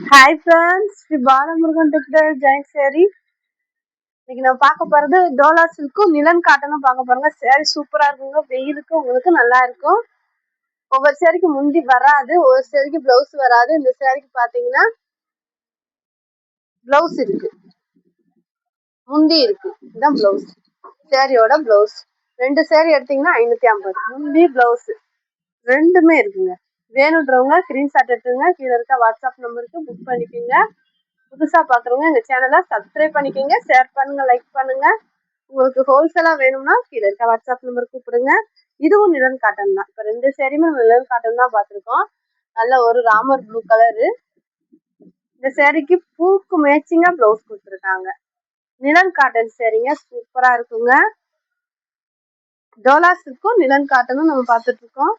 Hi friends, Sri Balamurugan textile joint saree. இன்னைக்கு நம்ம பார்க்க போறது டோலா சில்க்கும் நிலன் காட்டனும் பார்க்க போறோங்க. சேரீ சூப்பரா இருக்குங்க. வெயிலுக்கு உங்களுக்கு நல்லா இருக்கும். ஒவ்வொரு சேரீக்கு முந்தி வராது, ஒரு சேரீக்கு பிளவுஸ் வராது. இந்த சேரீக்கு பாத்தீங்கன்னா பிளவுஸ் இருக்கு, முந்தி இருக்கு. இதுதான் பிளவுஸ், சேரீயோட பிளவுஸ். ரெண்டு சேரீ எடுத்தீங்கன்னா 550. முந்தி பிளவுஸ் ரெண்டுமே இருக்குங்க. வேணுன்றவங்க ஸ்கிரீன்ஷாட் எடுத்துங்க. கீழே இருக்க வாட்ஸ்அப் நம்பருக்கு புக் பண்ணிக்கோங்க. புதுசா பாக்குறவங்க எங்க சேனலை சப்ஸ்கிரைப் பண்ணிக்கோங்க, ஷேர் பண்ணுங்க, லைக் பண்ணுங்க. உங்களுக்கு ஹோல்சேலா வேணும்னா கீழே இருக்க வாட்ஸ்அப் நம்பர் கூப்பிடுங்க. இதுவும் நிலன் காட்டன் தான். இப்ப ரெண்டு சேரீமே நிலன் காட்டன் தான் பார்த்துருக்கோம். நல்ல ஒரு ராமர் ப்ளூ கலரு. இந்த சேரீக்கு பூக்கு மேட்சிங்கா பிளவுஸ் கொடுத்துருக்காங்க. நிலன் காட்டன் சேரீங்க, சூப்பரா இருக்குங்க. டோலா சில்க்கும் நிலன் காட்டனும் நம்ம பார்த்துட்டு இருக்கோம்.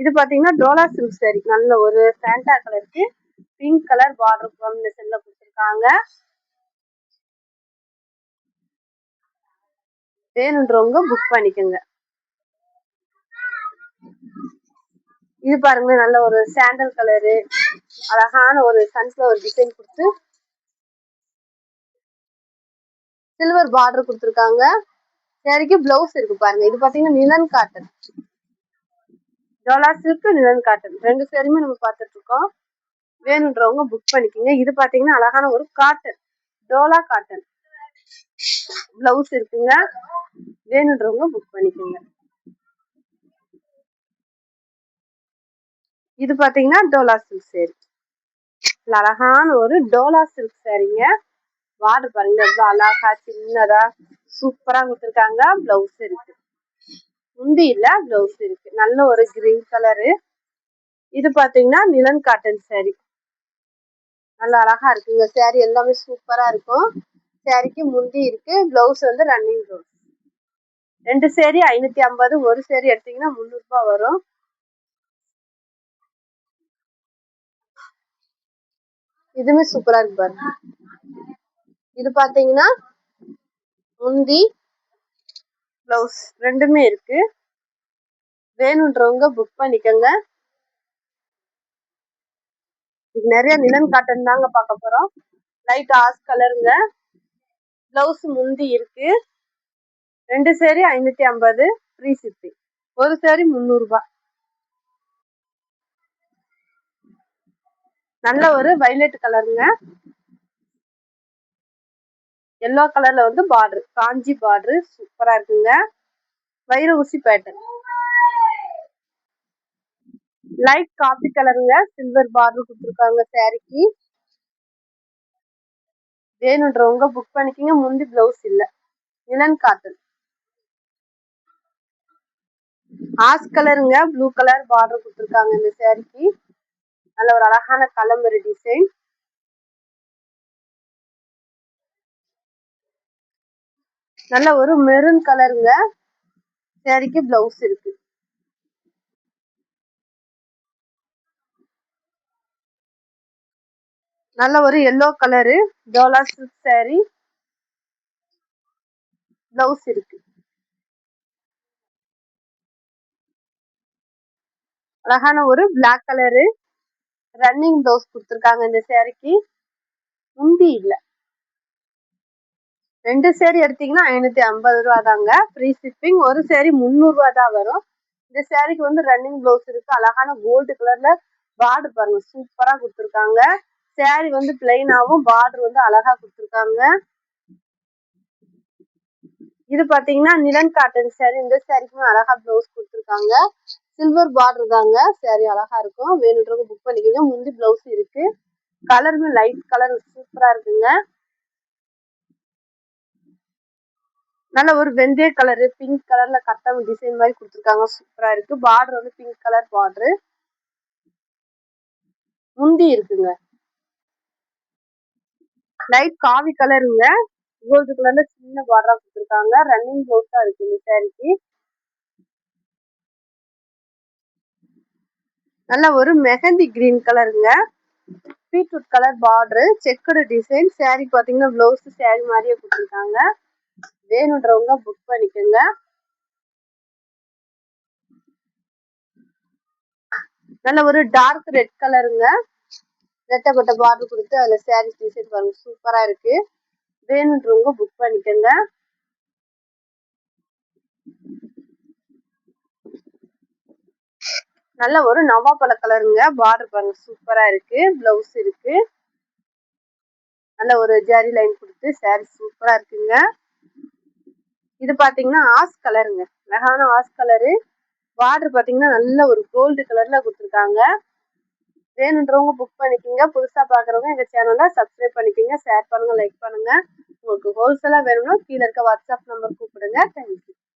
இது பாத்தீங்கன்னா டோலா சில்க் சேரீ. நல்ல ஒரு சாண்டா கலருக்கு பிங்க் கலர் பார்டர் காம்பினேஷன்ல கொடுத்துருக்காங்க. வேணுன்றவங்க புக் பண்ணிக்கோங்க. இது பாருங்க, நல்ல ஒரு சாண்டல் கலரு, அழகான ஒரு சன்ஃபிளவர் டிசைன் கொடுத்து சில்வர் பார்டர் கொடுத்துருக்காங்க. சேரீக்கு பிளவுஸ் இருக்கு பாருங்க. இது பாத்தீங்கன்னா நிலன் காட்டன், டோலா சில்க் நிலன் காட்டன் ரெண்டு சேரீமே நம்ம பார்த்துட்டு இருக்கோம். வேணுன்றவங்க புக் பண்ணிக்கோங்க. இது பாத்தீங்கன்னா அழகான ஒரு காட்டன், டோலா காட்டன் பிளவுஸ் இருக்குங்க. வேணுன்றவங்க புக் பண்ணிக்கோங்க. இது பாத்தீங்கன்னா டோலா சில்க் சேரீ, அழகான ஒரு டோலா சில்க் சேரீங்க. பார்டர் பாருங்க எவ்வளவு அழகா சின்னதா சூப்பரா கொடுத்துருக்காங்க. பிளவுஸ் இருக்கு, முந்தி இல்ல பிளவுஸ் இருக்கு. நல்ல ஒரு கிரீன் கலரு. இது பாத்தீங்கன்னா நிலன் காட்டன் சேரீ, நல்லா அழகா இருக்குங்க. சேரீ எல்லாமே சூப்பரா இருக்கும். சேரீக்கு முந்தி இருக்கு, பிளவுஸ் வந்து ரன்னிங் பிளவுஸ். ரெண்டு சேரீ 550, ஒரு சேரீ எடுத்தீங்கன்னா 300 ரூபாய் வரும். இதுவுமே சூப்பரா இருக்கு பாருங்க. இது பாத்தீங்கன்னா முந்தி பிளவுஸ் ரெண்டுமே இருக்கு. வேணுன்றவங்க புக் பண்ணிக்கோங்க. இது நிறைய நிலன் காட்டன் தாங்க பார்க்க போறோம். லைட் ஆஸ் கலருங்க. பிளவுஸ் முந்தி இருக்கு. ரெண்டு சேரீ 550, ஃப்ரீ ஷிப்பிங். ஒரு சேரீ 300 ரூபாய். நல்ல ஒரு வயலட் கலருங்க. எல்லோ கலர்ல வந்து பார்டர், காஞ்சி பார்டர் சூப்பரா இருக்குங்க. வைர ஊசி பேட்டர்ன், லைட் காபி கலருங்க. சில்வர் பார்டர் கொடுத்துருக்காங்க சேரீக்கு. வேணுன்றவங்க புக் பண்ணிக்கோங்க. முந்தி பிளவுஸ் இல்ல. நிலன் காட்டன் ஆஸ் கலருங்க, ப்ளூ கலர் பார்டர் கொடுத்துருக்காங்க இந்த சேரீக்கு. நல்ல ஒரு அழகான கலம்பரு டிசைன். நல்ல ஒரு மெரூன் கலருங்க. சேரீக்கு பிளவுஸ் இருக்கு. நல்ல ஒரு yellow colour Dola silk sari, blouse இருக்கு. அழகான ஒரு பிளாக் கலரு ரன்னிங் பிளவுஸ் கொடுத்துருக்காங்க இந்த சேரீக்கு. முந்தி இல்ல. ரெண்டு சேரீ எடுத்தீங்கன்னா 550 ரூபா தாங்க, ஃப்ரீ ஷிப்பிங். ஒரு சேரீ 300 ரூபா தான் வரும். இந்த சேரீக்கு வந்து ரன்னிங் பிளவுஸ் இருக்கு. அழகான கோல்டு கலர்ல பார்டர் பாருங்க, சூப்பரா கொடுத்துருக்காங்க. சேரீ வந்து பிளைனாவும் பார்டர் வந்து அழகா கொடுத்துருக்காங்க. இது பாத்தீங்கன்னா நிலன் காட்டன் சேரீ. இந்த சேரீக்குமே அழகா பிளவுஸ் கொடுத்துருக்காங்க. சில்வர் பார்டர் தாங்க. சேரீ அழகா இருக்கும். வேணுன்றவங்க புக் பண்ணிக்கோங்க. முந்தி பிளவுஸ் இருக்கு. கலருமே லைட் கலர் சூப்பரா இருக்குங்க. நல்ல ஒரு வெந்தய கலரு, பிங்க் கலர்ல கட்டம் டிசைன் மாதிரி கொடுத்துருக்காங்க. சூப்பரா இருக்கு. பார்டர் வந்து பிங்க் கலர் பார்டரு, முந்தி இருக்குங்க. லைட் காவி கலருங்க. கோல்டு கலர்ல சின்ன பார்டரா கொடுத்துருக்காங்க. ரன்னிங் பிளவுஸா இருக்கு இந்த சேரீக்கு. நல்ல ஒரு மெஹந்தி கிரீன் கலருங்க. Beetroot colour border, checked design. Sari பாத்தீங்கன்னா பிளவுஸ் சேரீ மாதிரியே கொடுத்துருக்காங்க. வேணுன்றவங்க புக் பண்ணிக்கோங்க. நல்ல ஒரு டார்க் ரெட் கலருங்க. ரெட்டப்பட்ட பார்டர் கொடுத்து அதில் சாரீஸ் டிசைன் பாருங்க சூப்பராக இருக்கு. வேணுன்றவங்க புக் பண்ணிக்கோங்க. நல்ல ஒரு நவாப்பழ கலருங்க. பார்டர் பாருங்க சூப்பரா இருக்கு. பிளவுஸ் இருக்கு. நல்ல ஒரு ஜரி லைன் கொடுத்து சாரீ சூப்பரா இருக்குங்க. இது பாத்தீங்கன்னா ஆஸ் கலருங்க. அழகான ஆஸ் கலரு. பார்டர் பாத்தீங்கன்னா நல்ல ஒரு கோல்டு கலர்ல கொடுத்துருக்காங்க. வேணுன்றவங்க புக் பண்ணிக்கோங்க. புதுசா பாக்குறவங்க எங்க சேனலை சப்ஸ்கிரைப் பண்ணிக்கோங்க. ஷேர் பண்ணுங்க, லைக் பண்ணுங்க. உங்களுக்கு ஹோல்சேலா வேணும்னா கீழே இருக்க வாட்ஸ்அப் நம்பர் கூப்பிடுங்க. தேங்க்யூ.